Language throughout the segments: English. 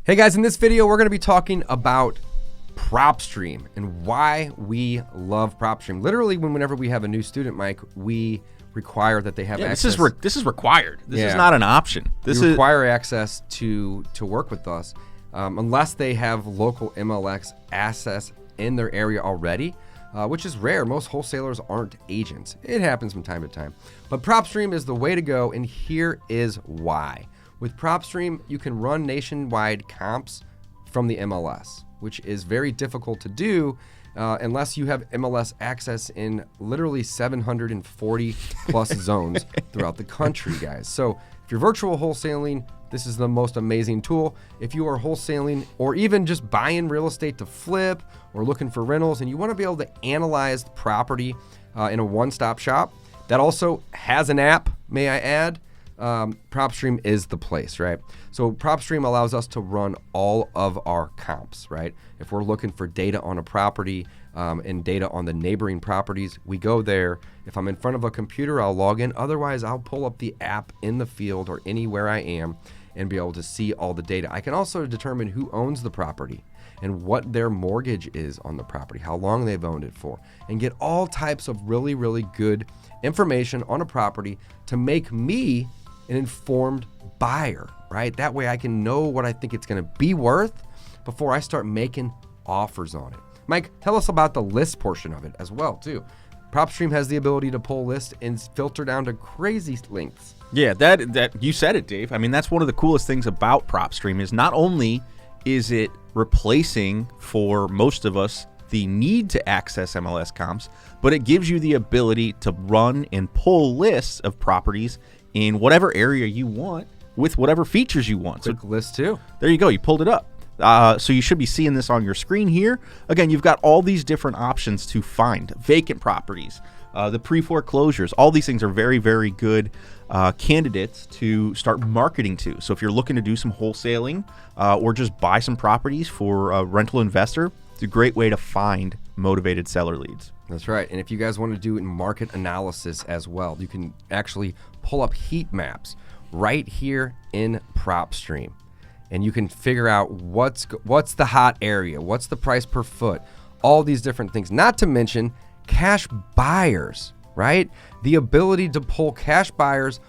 Hey guys, in this video, we're going to be talking about Propstream and why we love Propstream. Literally, whenever we have a new student, Mike, we require that they have access. This is required. This is not an option. We require access to work with us unless they have local MLS access in their area already, which is rare. Most wholesalers aren't agents. It happens from time to time. But Propstream is the way to go, and here is why. With Propstream, you can run nationwide comps from the MLS, which is very difficult to do unless you have MLS access in literally 740 plus zones throughout the country, guys. So if you're virtual wholesaling, this is the most amazing tool. If you are wholesaling or even just buying real estate to flip or looking for rentals and you want to be able to analyze the property in a one-stop shop that also has an app, may I add, Propstream is the place, right? So Propstream allows us to run all of our comps, right? If we're looking for data on a property and data on the neighboring properties, we go there. If I'm in front of a computer, I'll log in. Otherwise, I'll pull up the app in the field or anywhere I am and be able to see all the data. I can also determine who owns the property and what their mortgage is on the property, how long they've owned it for, and get all types of really, really good information on a property to make me an informed buyer, right? That way I can know what I think it's going to be worth before I start making offers on it. Mike, tell us about the list portion of it as well, too. Propstream has the ability to pull lists and filter down to crazy lengths. Yeah, that you said it, Dave. I mean, that's one of the coolest things about Propstream is not only is it replacing for most of us the need to access MLS comps, but it gives you the ability to run and pull lists of properties in whatever area you want with whatever features you want. Quick list too. There you go. You pulled it up. So you should be seeing this on your screen here. Again, you've got all these different options to find vacant properties, the pre-foreclosures. All these things are very, very good candidates to start marketing to. So if you're looking to do some wholesaling or just buy some properties for a rental investor, it's a great way to find motivated seller leads. That's right. And if you guys want to do market analysis as well, you can actually pull up heat maps right here in Propstream. And you can figure out what's the hot area, what's the price per foot, all these different things. Not to mention cash buyers, right? The ability to pull cash buyers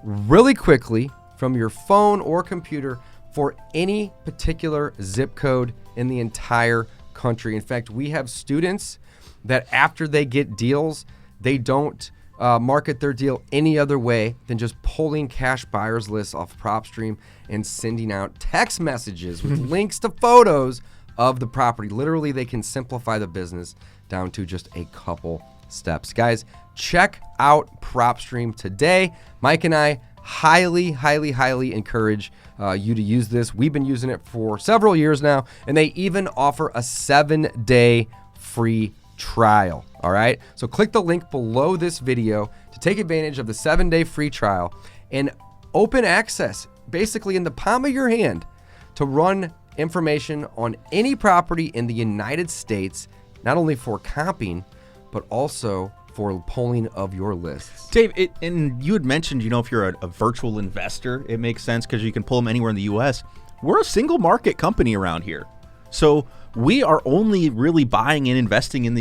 really quickly from your phone or computer for any particular zip code in the entire country. In fact, we have students that after they get deals, they don't market their deal any other way than just pulling cash buyers lists off Propstream and sending out text messages with links to photos of the property. Literally, they can simplify the business down to just a couple steps. Guys, check out Propstream today. Mike and I highly, highly, highly encourage you to use this. We've been using it for several years now, and they even offer a 7-day free trial. All right, so click the link below this video to take advantage of the 7-day free trial and open access basically in the palm of your hand to run information on any property in the United States, not only for comping, but also for pulling of your lists. Dave, and you had mentioned, if you're a virtual investor, it makes sense because you can pull them anywhere in the U.S. We're a single market company around here. So we are only really buying and investing in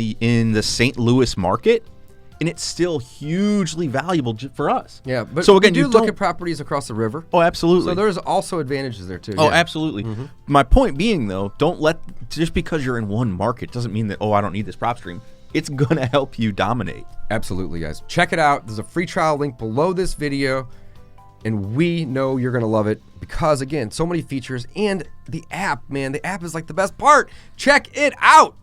the St. Louis market, and it's still hugely valuable for us. Yeah, but so again, you look at properties across the river. Oh, absolutely. So there's also advantages there too. Oh, yeah. Absolutely. Mm-hmm. My point being, though, just because you're in one market doesn't mean that, I don't need this Propstream. It's going to help you dominate. Absolutely, guys. Check it out. There's a free trial link below this video. And we know you're going to love it because, again, so many features and the app, man. The app is like the best part. Check it out.